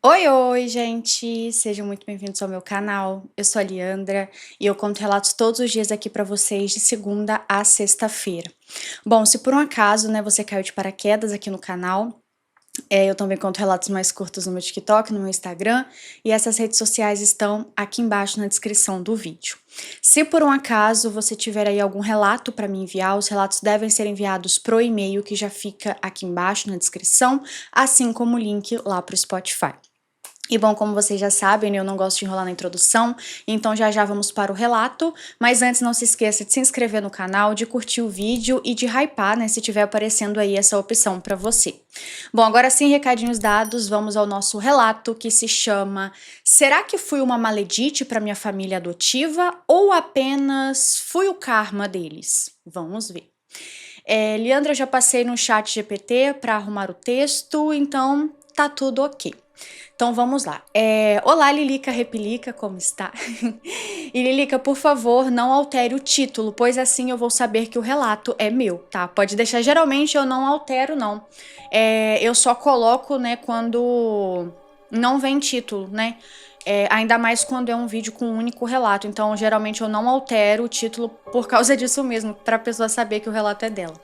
Oi, oi, gente! Sejam muito bem-vindos ao meu canal. Eu sou a Liandra e eu conto relatos todos os dias aqui pra vocês de segunda a sexta-feira. Bom, se por um acaso, né, você caiu de paraquedas aqui no canal, eu também conto relatos mais curtos no meu TikTok, no meu Instagram, e essas redes sociais estão aqui embaixo na descrição do vídeo. Se por um acaso você tiver aí algum relato para me enviar, os relatos devem ser enviados pro e-mail que já fica aqui embaixo na descrição, assim como o link lá pro Spotify. E bom, como vocês já sabem, eu não gosto de enrolar na introdução, então já vamos para o relato, mas antes não se esqueça de se inscrever no canal, de curtir o vídeo e de hypar, né, se tiver aparecendo aí essa opção para você. Bom, agora sim, recadinhos dados, vamos ao nosso relato que se chama Será que fui uma maledite para minha família adotiva ou apenas fui o karma deles? Vamos ver. Liandra, já passei no chat GPT para arrumar o texto, então tá tudo ok. Então vamos lá. Olá, Lilica Repelica, como está? E Lilica, por favor, não altere o título, pois assim eu vou saber que o relato é meu, tá? Pode deixar, geralmente eu não altero, não. Eu só coloco, né, quando não vem título, né? Ainda mais quando é um vídeo com um único relato. Então, geralmente eu não altero o título por causa disso mesmo, pra pessoa saber que o relato é dela.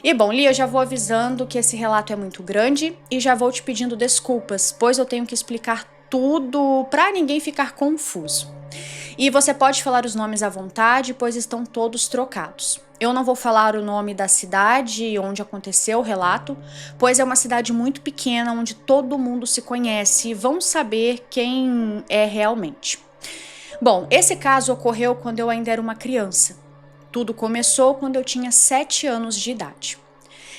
E bom, Li, eu já vou avisando que esse relato é muito grande e já vou te pedindo desculpas, pois eu tenho que explicar tudo pra ninguém ficar confuso. E você pode falar os nomes à vontade, pois estão todos trocados. Eu não vou falar o nome da cidade onde aconteceu o relato, pois é uma cidade muito pequena onde todo mundo se conhece e vão saber quem é realmente. Bom, esse caso ocorreu quando eu ainda era uma criança. Tudo começou quando eu tinha 7 anos de idade.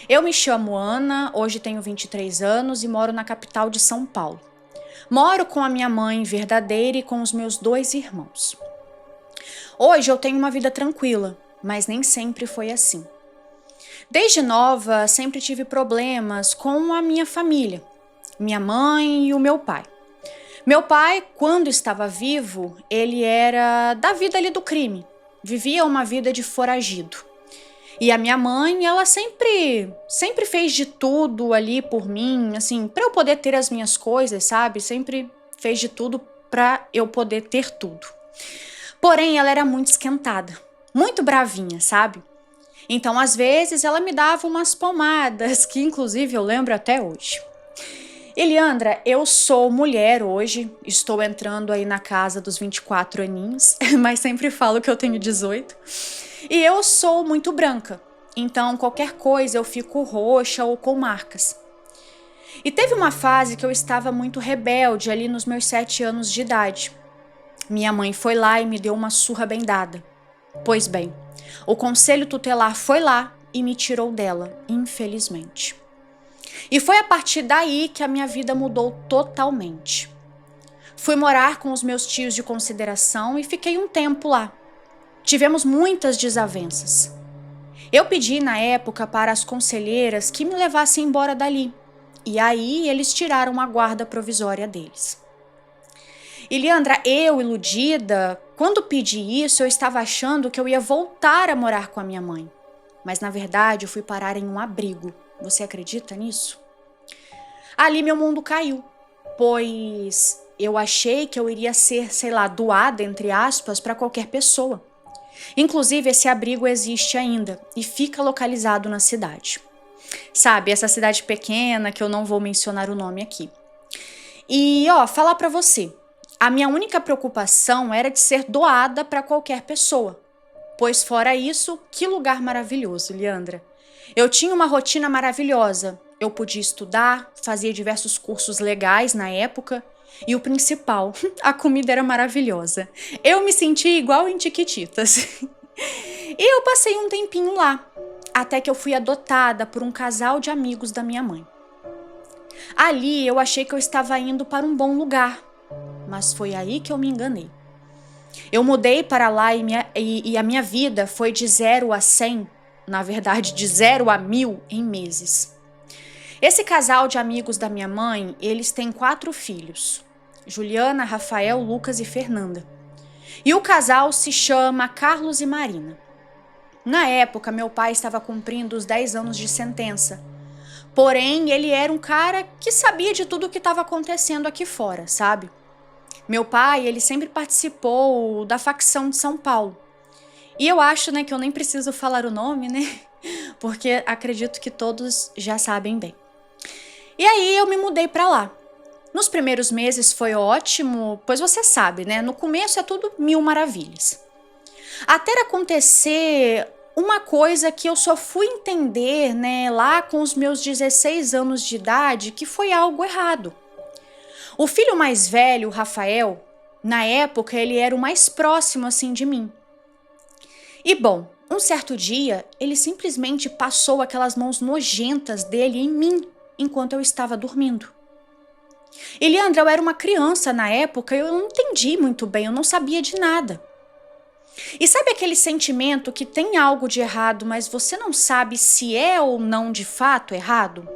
Eu me chamo Ana, hoje tenho 23 anos e moro na capital de São Paulo. Moro com a minha mãe verdadeira e com os meus 2 irmãos. Hoje eu tenho uma vida tranquila, mas nem sempre foi assim. Desde nova, sempre tive problemas com a minha família, minha mãe e o meu pai. Meu pai, quando estava vivo, ele era da vida ali do crime, vivia uma vida de foragido. E a minha mãe, ela sempre fez de tudo ali por mim, assim, para eu poder ter as minhas coisas, sabe? Sempre fez de tudo para eu poder ter tudo. Porém, ela era muito esquentada, muito bravinha, sabe? Então, às vezes, ela me dava umas palmadas, que inclusive eu lembro até hoje. Eliandra, eu sou mulher hoje, estou entrando aí na casa dos 24 aninhos, mas sempre falo que eu tenho 18. E eu sou muito branca, então qualquer coisa eu fico roxa ou com marcas. E teve uma fase que eu estava muito rebelde ali nos meus 7 anos de idade. Minha mãe foi lá e me deu uma surra bem dada. Pois bem, o conselho tutelar foi lá e me tirou dela, infelizmente. E foi a partir daí que a minha vida mudou totalmente. Fui morar com os meus tios de consideração e fiquei um tempo lá. Tivemos muitas desavenças. Eu pedi na época para as conselheiras que me levassem embora dali. E aí eles tiraram a guarda provisória deles. E Leandra, eu, iludida, quando pedi isso, eu estava achando que eu ia voltar a morar com a minha mãe. Mas na verdade eu fui parar em um abrigo. Você acredita nisso? Ali meu mundo caiu, pois eu achei que eu iria ser, sei lá, doada, entre aspas, para qualquer pessoa. Inclusive, esse abrigo existe ainda e fica localizado na cidade. Sabe, essa cidade pequena que eu não vou mencionar o nome aqui. E, falar pra você, a minha única preocupação era de ser doada para qualquer pessoa. Pois fora isso, que lugar maravilhoso, Leandra. Eu tinha uma rotina maravilhosa. Eu podia estudar, fazia diversos cursos legais na época. E o principal, a comida era maravilhosa. Eu me sentia igual em Tiquititas. E eu passei um tempinho lá, até que eu fui adotada por um casal de amigos da minha mãe. Ali eu achei que eu estava indo para um bom lugar, mas foi aí que eu me enganei. Eu mudei para lá e a minha vida foi de 0 a 100, na verdade de 0 a 1000 em meses. Esse casal de amigos da minha mãe, eles têm 4 filhos, Juliana, Rafael, Lucas e Fernanda. E o casal se chama Carlos e Marina. Na época, meu pai estava cumprindo os 10 anos de sentença, Porém, ele era um cara que sabia de tudo o que estava acontecendo aqui fora, sabe? Meu pai, ele sempre participou da facção de São Paulo. E eu acho, né, que eu nem preciso falar o nome, né? Porque acredito que todos já sabem bem. E aí eu me mudei pra lá. Nos primeiros meses foi ótimo, pois você sabe, né? No começo é tudo mil maravilhas. Até acontecer uma coisa que eu só fui entender, né, lá com os meus 16 anos de idade, que foi algo errado. O filho mais velho, o Rafael, na época ele era o mais próximo assim de mim. E bom, um certo dia, ele simplesmente passou aquelas mãos nojentas dele em mim enquanto eu estava dormindo. E Leandro, eu era uma criança na época, eu não entendi muito bem, eu não sabia de nada. E sabe aquele sentimento que tem algo de errado, mas você não sabe se é ou não de fato errado?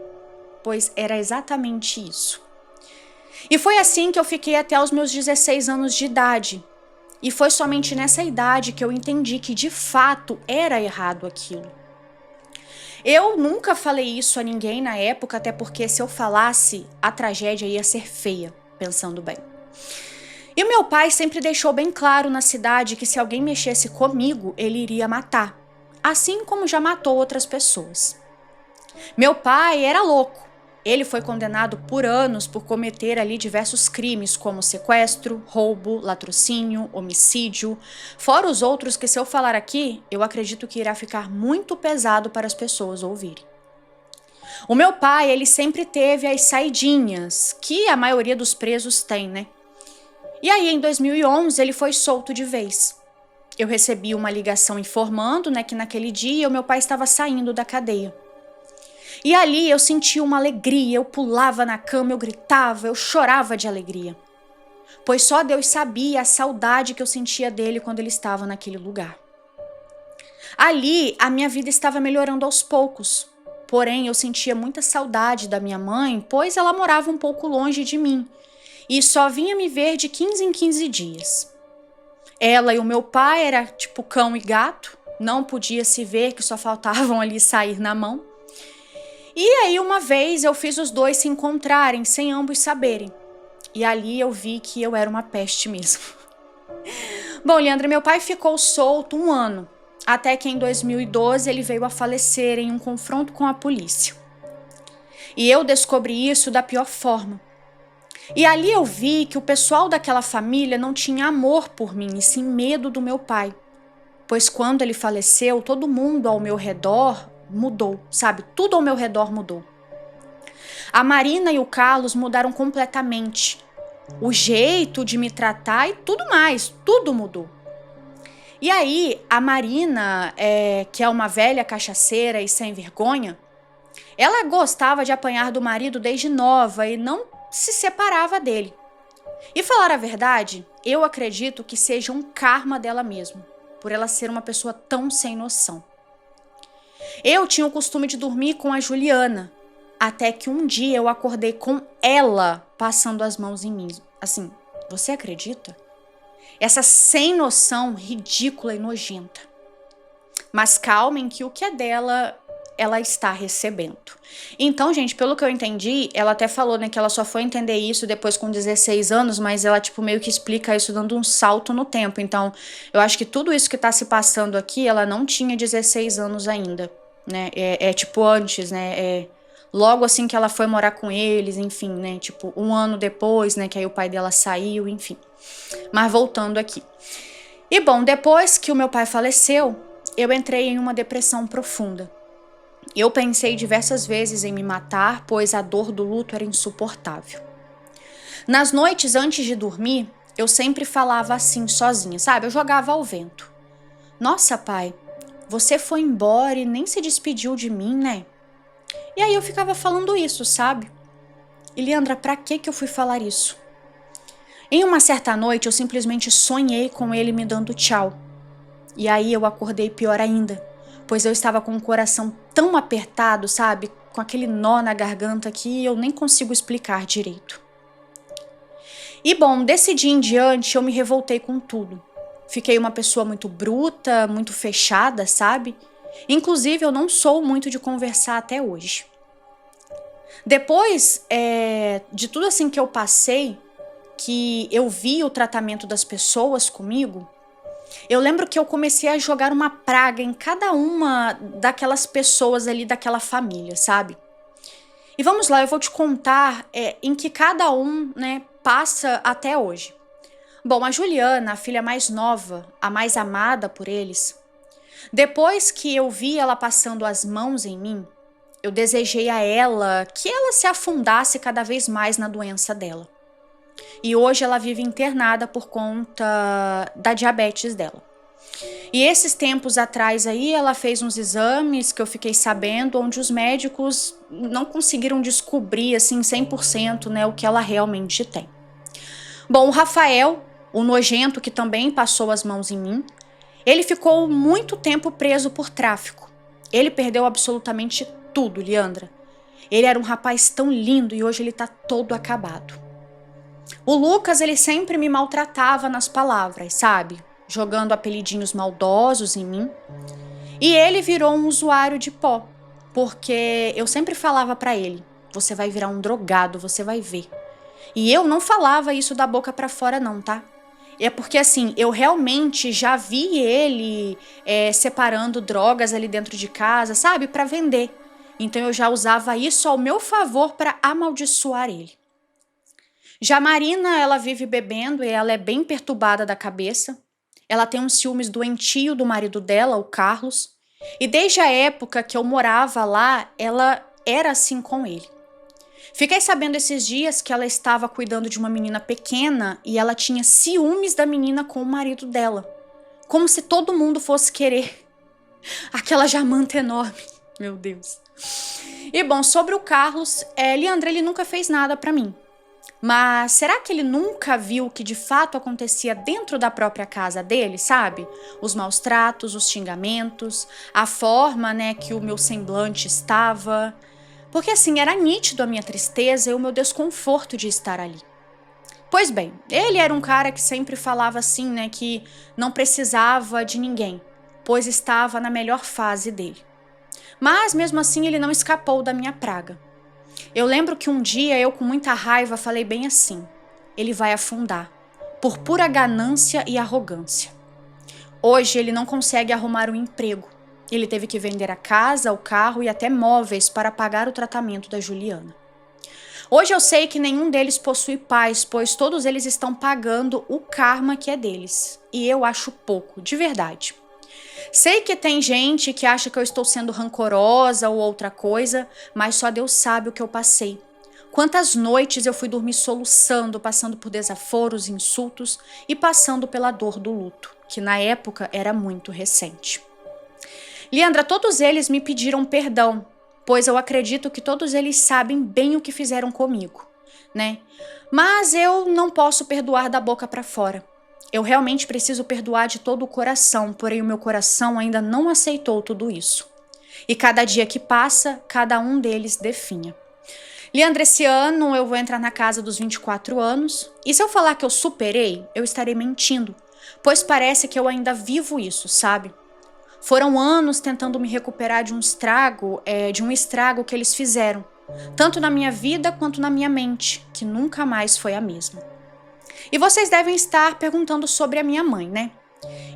Pois era exatamente isso. E foi assim que eu fiquei até os meus 16 anos de idade. E foi somente nessa idade que eu entendi que de fato era errado aquilo. Eu nunca falei isso a ninguém na época, até porque se eu falasse, a tragédia ia ser feia, pensando bem. E o meu pai sempre deixou bem claro na cidade que se alguém mexesse comigo, ele iria matar, assim como já matou outras pessoas. Meu pai era louco. Ele foi condenado por anos por cometer ali diversos crimes, como sequestro, roubo, latrocínio, homicídio, fora os outros que, se eu falar aqui, eu acredito que irá ficar muito pesado para as pessoas ouvirem. O meu pai, ele sempre teve as saidinhas, que a maioria dos presos tem, né? E aí, em 2011, ele foi solto de vez. Eu recebi uma ligação informando, né, que naquele dia o meu pai estava saindo da cadeia. E ali eu sentia uma alegria, eu pulava na cama, eu gritava, eu chorava de alegria. Pois só Deus sabia a saudade que eu sentia dele quando ele estava naquele lugar. Ali a minha vida estava melhorando aos poucos. Porém, eu sentia muita saudade da minha mãe, pois ela morava um pouco longe de mim. E só vinha me ver de 15 em 15 dias. Ela e o meu pai era tipo cão e gato, não podia se ver, que só faltavam ali sair na mão. E aí uma vez eu fiz os dois se encontrarem sem ambos saberem. E ali eu vi que eu era uma peste mesmo. Bom, Leandro, meu pai ficou solto um ano, até que em 2012 ele veio a falecer em um confronto com a polícia. E eu descobri isso da pior forma. E ali eu vi que o pessoal daquela família não tinha amor por mim, e sim medo do meu pai. Pois quando ele faleceu, todo mundo ao meu redor mudou, sabe? Tudo ao meu redor mudou. A Marina e o Carlos mudaram completamente. O jeito de me tratar e tudo mais, tudo mudou. E aí, a Marina, que é uma velha cachaceira e sem vergonha, ela gostava de apanhar do marido desde nova e não se separava dele. E falar a verdade, eu acredito que seja um karma dela mesmo, por ela ser uma pessoa tão sem noção. Eu tinha o costume de dormir com a Juliana, até que um dia eu acordei com ela passando as mãos em mim. Assim, você acredita? Essa sem noção, ridícula e nojenta. Mas calmem que o que é dela, ela está recebendo. Então, gente, pelo que eu entendi, ela até falou, né, que ela só foi entender isso depois com 16 anos, mas ela, tipo, meio que explica isso dando um salto no tempo. Então, eu acho que tudo isso que tá se passando aqui, ela não tinha 16 anos ainda, né? Tipo antes, né? Logo assim que ela foi morar com eles, enfim, né? Tipo, um ano depois, né? Que aí o pai dela saiu, enfim. Mas voltando aqui. E bom, depois que o meu pai faleceu, eu entrei em uma depressão profunda. Eu pensei diversas vezes em me matar, pois a dor do luto era insuportável. Nas noites antes de dormir, eu sempre falava assim, sozinha, sabe? Eu jogava ao vento. Nossa, pai, você foi embora e nem se despediu de mim, né? E aí eu ficava falando isso, sabe? E Leandra, pra que eu fui falar isso? Em uma certa noite, eu simplesmente sonhei com ele me dando tchau. E aí eu acordei pior ainda, pois eu estava com o coração tão apertado, sabe? Com aquele nó na garganta que eu nem consigo explicar direito. E bom, desse dia em diante eu me revoltei com tudo. Fiquei uma pessoa muito bruta, muito fechada, sabe? Inclusive eu não sou muito de conversar até hoje. Depois de tudo assim que eu passei, que eu vi o tratamento das pessoas comigo, eu lembro que eu comecei a jogar uma praga em cada uma daquelas pessoas ali daquela família, sabe? E vamos lá, eu vou te contar em que cada um, né, passa até hoje. Bom, a Juliana, a filha mais nova, a mais amada por eles, depois que eu vi ela passando as mãos em mim, eu desejei a ela que ela se afundasse cada vez mais na doença dela. E hoje ela vive internada por conta da diabetes dela. E esses tempos atrás aí ela fez uns exames que eu fiquei sabendo, onde os médicos não conseguiram descobrir assim 100%, né, o que ela realmente tem. Bom, o Rafael, o nojento que também passou as mãos em mim, ele ficou muito tempo preso por tráfico. Ele perdeu absolutamente tudo, Liandra. Ele era um rapaz tão lindo e hoje ele tá todo acabado. O Lucas, ele sempre me maltratava nas palavras, sabe? Jogando apelidinhos maldosos em mim. E ele virou um usuário de pó, porque eu sempre falava pra ele: você vai virar um drogado, você vai ver. E eu não falava isso da boca pra fora não, tá? É porque assim, eu realmente já vi ele separando drogas ali dentro de casa, sabe? Pra vender. Então eu já usava isso ao meu favor pra amaldiçoar ele. Já a Marina, ela vive bebendo e ela é bem perturbada da cabeça. Ela tem uns ciúmes doentio do marido dela, o Carlos. E desde a época que eu morava lá, ela era assim com ele. Fiquei sabendo esses dias que ela estava cuidando de uma menina pequena e ela tinha ciúmes da menina com o marido dela. Como se todo mundo fosse querer aquela jamanta enorme. Meu Deus. E bom, sobre o Carlos, Leandro, ele nunca fez nada pra mim. Mas será que ele nunca viu o que de fato acontecia dentro da própria casa dele, sabe? Os maus tratos, os xingamentos, a forma, né, que o meu semblante estava. Porque assim, era nítido a minha tristeza e o meu desconforto de estar ali. Pois bem, ele era um cara que sempre falava assim, né, que não precisava de ninguém, pois estava na melhor fase dele. Mas mesmo assim ele não escapou da minha praga. Eu lembro que um dia eu com muita raiva falei bem assim: ele vai afundar, por pura ganância e arrogância. Hoje ele não consegue arrumar um emprego. Ele teve que vender a casa, o carro e até móveis para pagar o tratamento da Juliana. Hoje eu sei que nenhum deles possui paz, pois todos eles estão pagando o karma que é deles. E eu acho pouco, de verdade. Sei que tem gente que acha que eu estou sendo rancorosa ou outra coisa, mas só Deus sabe o que eu passei. Quantas noites eu fui dormir soluçando, passando por desaforos, insultos e passando pela dor do luto, que na época era muito recente. Leandra, todos eles me pediram perdão, pois eu acredito que todos eles sabem bem o que fizeram comigo, né? Mas eu não posso perdoar da boca para fora. Eu realmente preciso perdoar de todo o coração, porém o meu coração ainda não aceitou tudo isso. E cada dia que passa, cada um deles definha. Leandra, esse ano eu vou entrar na casa dos 24 anos, e se eu falar que eu superei, eu estarei mentindo, pois parece que eu ainda vivo isso, sabe? Foram anos tentando me recuperar de um estrago que eles fizeram, tanto na minha vida quanto na minha mente, que nunca mais foi a mesma. E vocês devem estar perguntando sobre a minha mãe, né?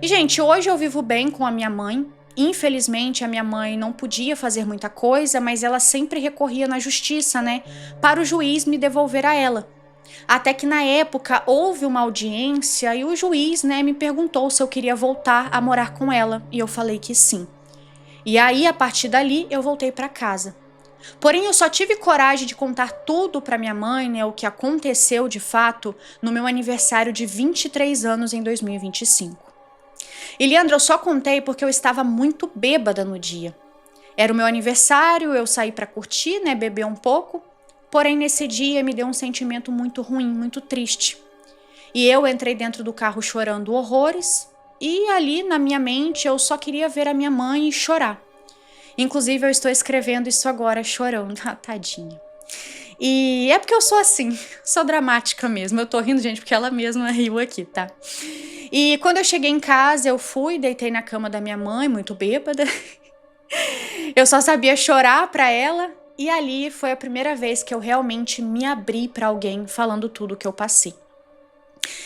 E, gente, hoje eu vivo bem com a minha mãe. Infelizmente, a minha mãe não podia fazer muita coisa, mas ela sempre recorria na justiça, né? Para o juiz me devolver a ela. Até que na época houve uma audiência e o juiz, né, me perguntou se eu queria voltar a morar com ela. E eu falei que sim. E aí, a partir dali, eu voltei para casa. Porém, eu só tive coragem de contar tudo para minha mãe, né, o que aconteceu de fato, no meu aniversário de 23 anos em 2025. E, Leandro, eu só contei porque eu estava muito bêbada no dia. Era o meu aniversário, eu saí para curtir, né, beber um pouco. Porém, nesse dia me deu um sentimento muito ruim, muito triste. E eu entrei dentro do carro chorando horrores. E ali, na minha mente, eu só queria ver a minha mãe e chorar. Inclusive, eu estou escrevendo isso agora chorando. Ah, tadinha. E é porque eu sou assim, sou dramática mesmo. Eu tô rindo, gente, porque ela mesma riu aqui, tá? E quando eu cheguei em casa, eu fui, deitei na cama da minha mãe, muito bêbada. Eu só sabia chorar pra ela. E ali foi a primeira vez que eu realmente me abri pra alguém falando tudo o que eu passei.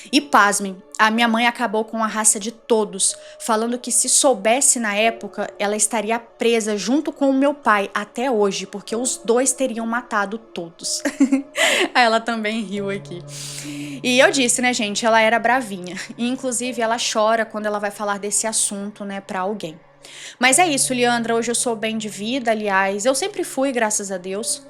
E pasmem, a minha mãe acabou com a raça de todos, falando que se soubesse na época, ela estaria presa junto com o meu pai até hoje, porque os dois teriam matado todos. Ela também riu aqui. E eu disse, né, gente, ela era bravinha. E inclusive ela chora quando ela vai falar desse assunto, né, pra alguém. Mas é isso, Liandra, hoje eu sou bem de vida, aliás, eu sempre fui, graças a Deus.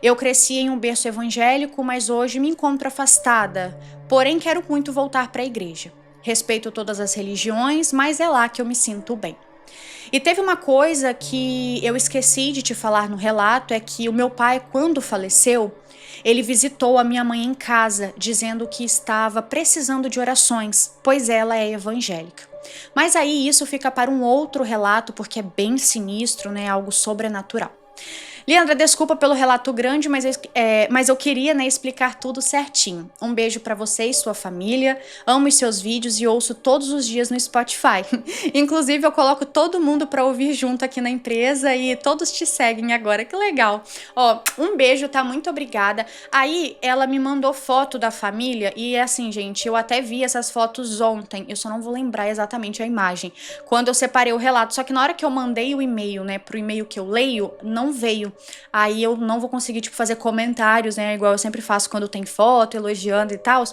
Eu cresci em um berço evangélico, mas hoje me encontro afastada, porém quero muito voltar para a igreja. Respeito todas as religiões, mas é lá que eu me sinto bem. E teve uma coisa que eu esqueci de te falar no relato, é que o meu pai, quando faleceu, ele visitou a minha mãe em casa, dizendo que estava precisando de orações, pois ela é evangélica. Mas aí isso fica para um outro relato, porque é bem sinistro, né? Algo sobrenatural. Leandra, desculpa pelo relato grande, mas eu queria, né, explicar tudo certinho. Um beijo pra você e sua família. Amo os seus vídeos e ouço todos os dias no Spotify. Inclusive, eu coloco todo mundo pra ouvir junto aqui na empresa e todos te seguem agora. Que legal. Ó, um beijo, tá? Muito obrigada. Aí, ela me mandou foto da família e, assim, gente, eu até vi essas fotos ontem. Eu só não vou lembrar exatamente a imagem. Quando eu separei o relato. Só que na hora que eu mandei o e-mail, né, pro e-mail que eu leio, não veio. Aí eu não vou conseguir, tipo, fazer comentários, né, igual eu sempre faço quando tem foto, elogiando e tal,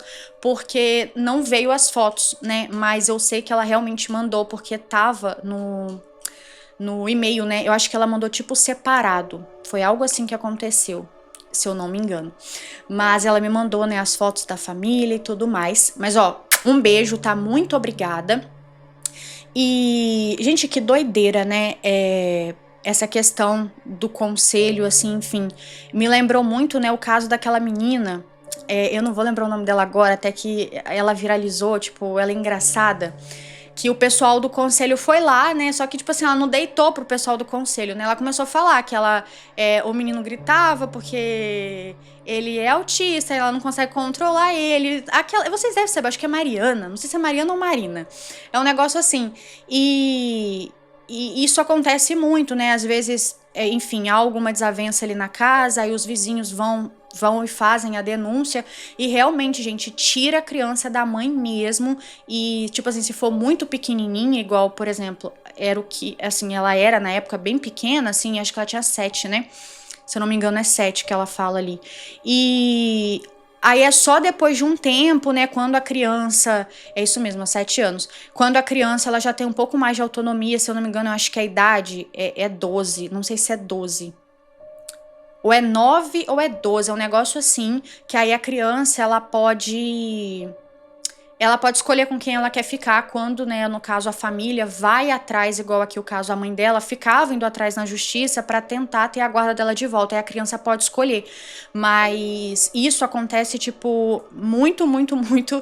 porque não veio as fotos, né, mas eu sei que ela realmente mandou, porque tava no e-mail, né, eu acho que ela mandou, tipo, separado, foi algo assim que aconteceu, se eu não me engano, mas ela me mandou, né, as fotos da família e tudo mais, mas ó, um beijo, tá, muito obrigada. E, gente, que doideira, né, essa questão do conselho, assim, enfim, me lembrou muito, né, o caso daquela menina, eu não vou lembrar o nome dela agora, até que ela viralizou, tipo, ela é engraçada, que o pessoal do conselho foi lá, né, só que, tipo assim, ela não deitou pro pessoal do conselho, né, ela começou a falar que o menino gritava porque ele é autista, ela não consegue controlar ele, vocês devem saber, acho que é Mariana, não sei se é Mariana ou Marina, é um negócio assim, e isso acontece muito, né? Às vezes, enfim, há alguma desavença ali na casa, aí os vizinhos vão e fazem a denúncia e realmente, gente, tira a criança da mãe mesmo e, tipo assim, se for muito pequenininha, igual, por exemplo, era o que, assim, ela era na época bem pequena, assim, acho que ela tinha 7, né? Se eu não me engano é 7 que ela fala ali. E aí é só depois de um tempo, né, quando a criança, é isso mesmo, há 7 anos, quando a criança ela já tem um pouco mais de autonomia, se eu não me engano, eu acho que a idade é 12, não sei se é 12. Ou é 9 ou é 12, é um negócio assim, que aí a criança ela pode escolher com quem ela quer ficar quando, né, no caso, a família vai atrás, igual aqui o caso, a mãe dela ficava indo atrás na justiça para tentar ter a guarda dela de volta, aí a criança pode escolher. Mas isso acontece, tipo, muito, muito, muito,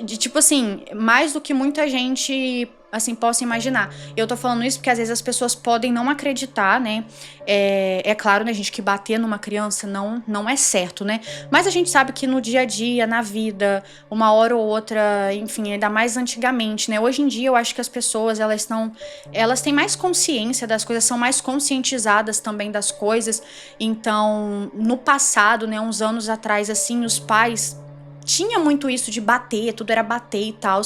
tipo assim, mais do que muita gente, assim, possa imaginar. Eu tô falando isso porque às vezes as pessoas podem não acreditar, né, é claro, né, gente, que bater numa criança não é certo, né, mas a gente sabe que no dia a dia, na vida, uma hora ou outra, enfim, ainda mais antigamente, né? Hoje em dia eu acho que as pessoas, elas têm mais consciência das coisas, são mais conscientizadas também das coisas. Então, no passado, né, uns anos atrás, assim, os pais tinha muito isso de bater, tudo era bater e tal.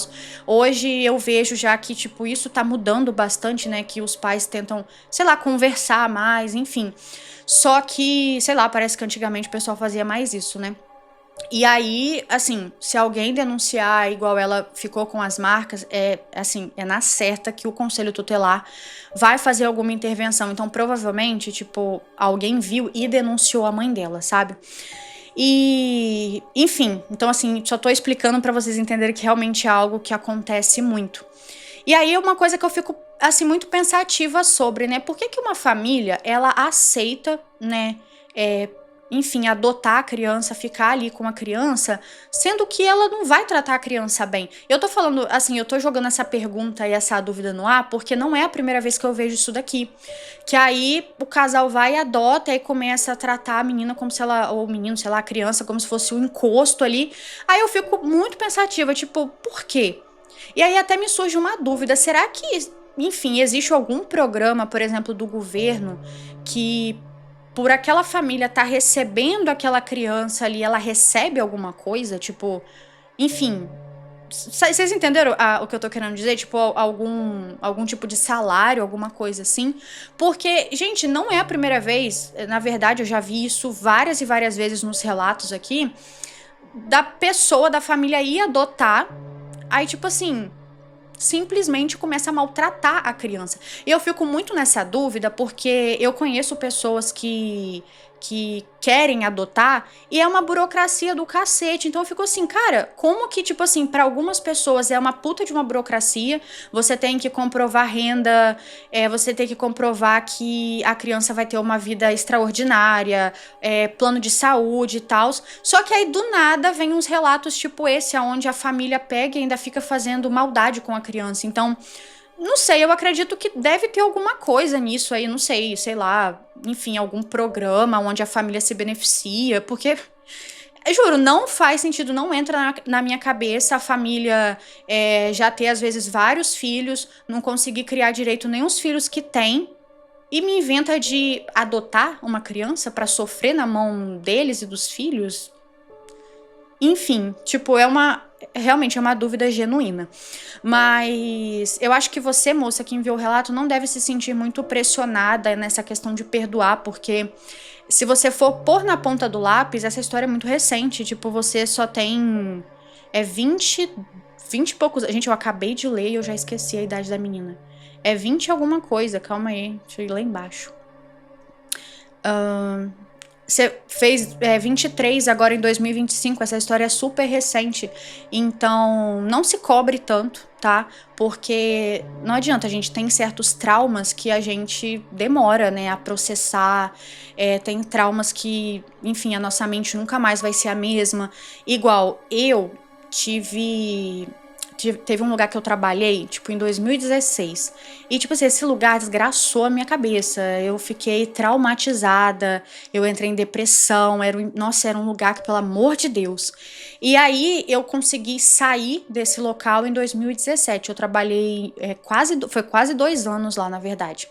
Hoje eu vejo já que, tipo, isso tá mudando bastante, né? Que os pais tentam, sei lá, conversar mais, enfim. Só que, sei lá, parece que antigamente o pessoal fazia mais isso, né? E aí, assim, se alguém denunciar igual ela ficou com as marcas, assim, é na certa que o conselho tutelar vai fazer alguma intervenção. Então, provavelmente, tipo, alguém viu e denunciou a mãe dela, sabe? E, enfim, então assim, só tô explicando pra vocês entenderem que realmente é algo que acontece muito. E aí, uma coisa que eu fico, assim, muito pensativa sobre, né? Por que que uma família, ela aceita, né, enfim, adotar a criança, ficar ali com a criança, sendo que ela não vai tratar a criança bem? Eu tô falando, assim, eu tô jogando essa pergunta e essa dúvida no ar, porque não é a primeira vez que eu vejo isso daqui. Que aí o casal vai e adota e começa a tratar a menina como se ela, ou o menino, sei lá, a criança, como se fosse um encosto ali. Aí eu fico muito pensativa, tipo, por quê? E aí até me surge uma dúvida, será que, enfim, existe algum programa, por exemplo, do governo que por aquela família estar recebendo aquela criança ali, ela recebe alguma coisa, tipo, enfim, vocês entenderam o que eu tô querendo dizer? Tipo, algum tipo de salário, alguma coisa assim. Porque, gente, não é a primeira vez. Na verdade, eu já vi isso várias e várias vezes nos relatos aqui. Da pessoa, da família ir adotar. Aí, tipo assim, simplesmente começa a maltratar a criança. E eu fico muito nessa dúvida porque eu conheço pessoas que querem adotar e é uma burocracia do cacete. Então eu fico assim, cara, como que, tipo assim, para algumas pessoas é uma puta de uma burocracia, você tem que comprovar renda, você tem que comprovar que a criança vai ter uma vida extraordinária, plano de saúde e tal. Só que aí do nada vem uns relatos tipo esse, onde a família pega e ainda fica fazendo maldade com a criança. Então, não sei, eu acredito que deve ter alguma coisa nisso aí, não sei lá, enfim, algum programa onde a família se beneficia, porque, eu juro, não faz sentido, não entra na minha cabeça a família já ter, às vezes, vários filhos, não conseguir criar direito nem os filhos que tem, e me inventa de adotar uma criança pra sofrer na mão deles e dos filhos. Enfim, tipo, realmente é uma dúvida genuína. Mas eu acho que você, moça, que enviou o relato, não deve se sentir muito pressionada nessa questão de perdoar, porque se você for pôr na ponta do lápis, essa história é muito recente. Tipo, você só tem 20 e poucos. Gente, eu acabei de ler e eu já esqueci a idade da menina. É 20 e alguma coisa, calma aí, deixa eu ir lá embaixo. Você fez 23 agora em 2025, essa história é super recente, então não se cobre tanto, tá? Porque não adianta, a gente tem certos traumas que a gente demora, né, a processar, tem traumas que, enfim, a nossa mente nunca mais vai ser a mesma. Igual, teve um lugar que eu trabalhei, tipo, em 2016. E, tipo assim, esse lugar desgraçou a minha cabeça. Eu fiquei traumatizada, eu entrei em depressão. Nossa, era um lugar que, pelo amor de Deus. E aí, eu consegui sair desse local em 2017. Eu trabalhei foi quase 2 anos lá, na verdade.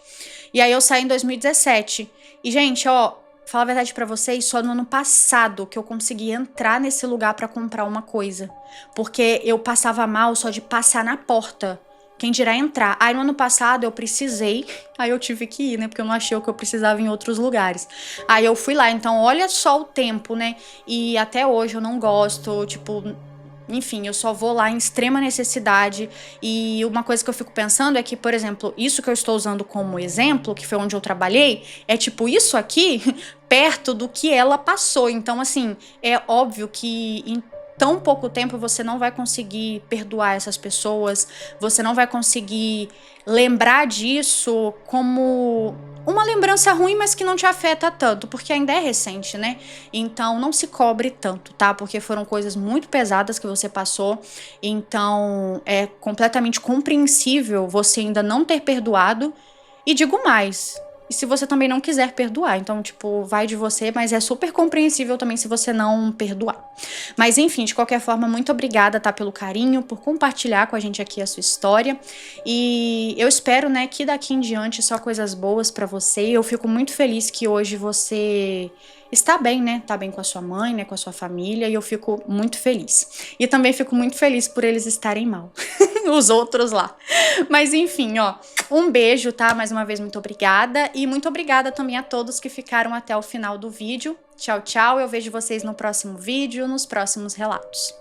E aí, eu saí em 2017. E, gente, ó, falar a verdade pra vocês, só no ano passado que eu consegui entrar nesse lugar pra comprar uma coisa. Porque eu passava mal só de passar na porta. Quem dirá entrar. Aí no ano passado eu precisei, aí eu tive que ir, né? Porque eu não achei o que eu precisava em outros lugares. Aí eu fui lá, então olha só o tempo, né? E até hoje eu não gosto, tipo, enfim, eu só vou lá em extrema necessidade. E uma coisa que eu fico pensando é que, por exemplo, isso que eu estou usando como exemplo, que foi onde eu trabalhei, é tipo isso aqui perto do que ela passou. Então, assim, é óbvio que em tão pouco tempo você não vai conseguir perdoar essas pessoas, você não vai conseguir lembrar disso como uma lembrança ruim, mas que não te afeta tanto, porque ainda é recente, né? Então não se cobre tanto, tá? Porque foram coisas muito pesadas que você passou, então é completamente compreensível você ainda não ter perdoado. E digo mais, e se você também não quiser perdoar, então, tipo, vai de você, mas é super compreensível também se você não perdoar. Mas enfim, de qualquer forma, muito obrigada, tá, pelo carinho, por compartilhar com a gente aqui a sua história. E eu espero, né, que daqui em diante só coisas boas pra você. Eu fico muito feliz que hoje você está bem, né? Tá bem com a sua mãe, né, com a sua família, e eu fico muito feliz. E também fico muito feliz por eles estarem mal. Os outros lá. Mas enfim, ó, um beijo, tá? Mais uma vez, muito obrigada. E muito obrigada também a todos que ficaram até o final do vídeo. Tchau, tchau. Eu vejo vocês no próximo vídeo, nos próximos relatos.